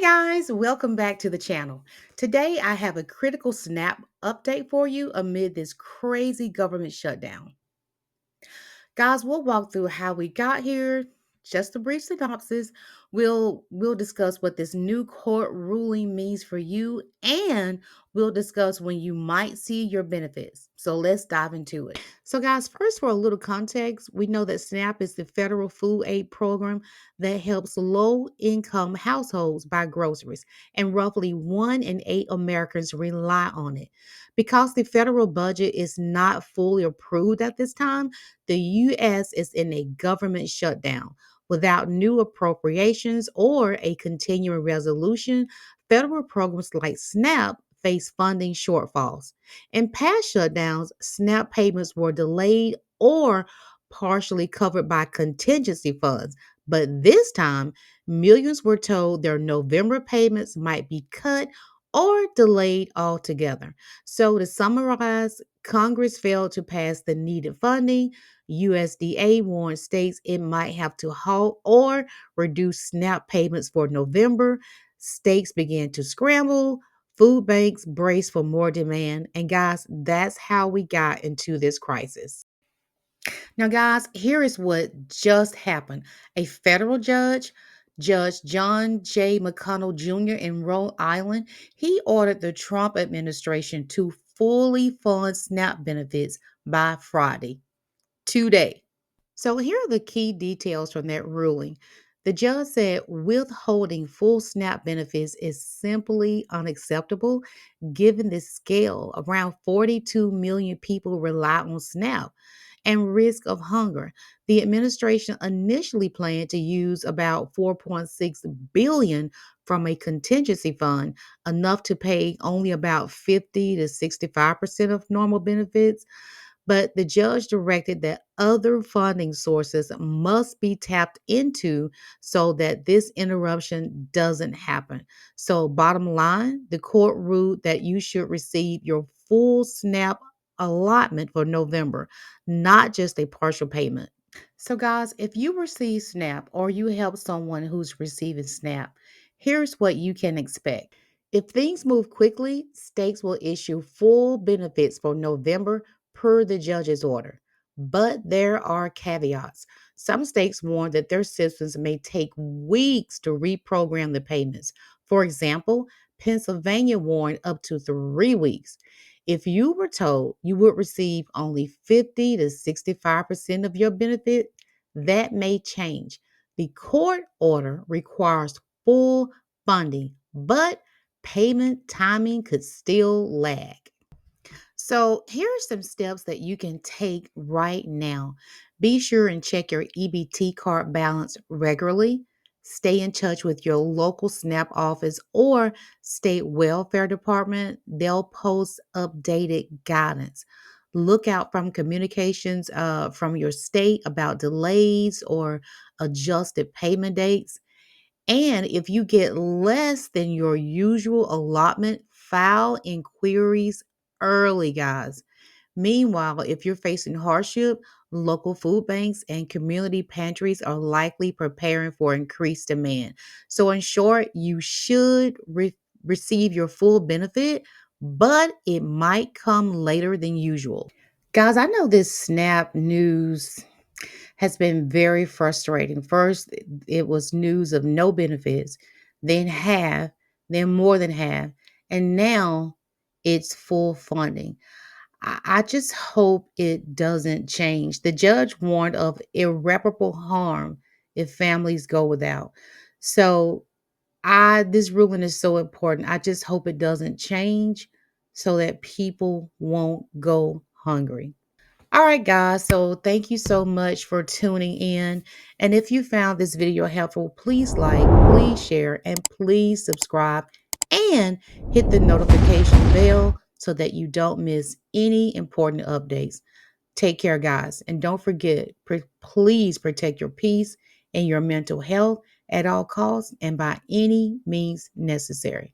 Guys, welcome back to the channel. Today I have a critical SNAP update for you amid this crazy government shutdown. Guys, we'll walk through how we got here. Just a brief synopsis. We'll discuss what this new court ruling means for you, and we'll discuss when you might see your benefits. So let's dive into it. So, guys, first for a little context, we know that SNAP is the federal food aid program that helps low-income households buy groceries, and roughly 1 in 8 Americans rely on it. Because the federal budget is not fully approved at this time, the U.S. is in a government shutdown. Without new appropriations or a continuing resolution, federal programs like SNAP face funding shortfalls. In past shutdowns, SNAP payments were delayed or partially covered by contingency funds. But this time, millions were told their November payments might be cut or delayed altogether. So, to summarize, Congress failed to pass the needed funding. USDA warned states it might have to halt or reduce SNAP payments for November. States began to scramble. Food banks braced for more demand. And guys, that's how we got into this crisis. Now, guys, here is what just happened. A federal judge, Judge John J. McConnell Jr. in Rhode Island, he ordered the Trump administration to fully fund SNAP benefits by Friday, today. So here are the key details from that ruling. The judge said withholding full SNAP benefits is simply unacceptable given the scale. Around 42 million people rely on SNAP and risk of hunger. The administration initially planned to use about 4.6 billion from a contingency fund, enough to pay only about 50 to 65% of normal benefits, but the judge directed that other funding sources must be tapped into so that this interruption doesn't happen. So, bottom line, the court ruled that you should receive your full SNAP allotment for November, not just a partial payment. So, guys, if you receive SNAP or you help someone who's receiving SNAP, here's what you can expect. If things move quickly, states will issue full benefits for November per the judge's order. But there are caveats. Some states warn that their systems may take weeks to reprogram the payments. For example, Pennsylvania warned up to 3 weeks. If you were told you would receive only 50 to 65% of your benefit, that may change. The court order requires full funding, but payment timing could still lag. So, here are some steps that you can take right now. Be sure and check your EBT card balance regularly. Stay in touch with your local SNAP office or state welfare department. They'll post updated guidance. Look out from communications from your state about delays or adjusted payment dates. And if you get less than your usual allotment, file inquiries early, guys. Meanwhile, if you're facing hardship, local food banks and community pantries are likely preparing for increased demand. So, in short, you should receive your full benefit, but it might come later than usual. Guys, I know this SNAP news has been very frustrating. First, it was news of no benefits, then half, then more than half, and now it's full funding. I just hope it doesn't change. The judge warned of irreparable harm if families go without. So I this ruling is so important. I just hope it doesn't change so that people won't go hungry. All right, guys. So thank you so much for tuning in. And if you found this video helpful, please like, please share, and please subscribe and hit the notification bell so that you don't miss any important updates. Take care, guys. And don't forget, please protect your peace and your mental health at all costs and by any means necessary.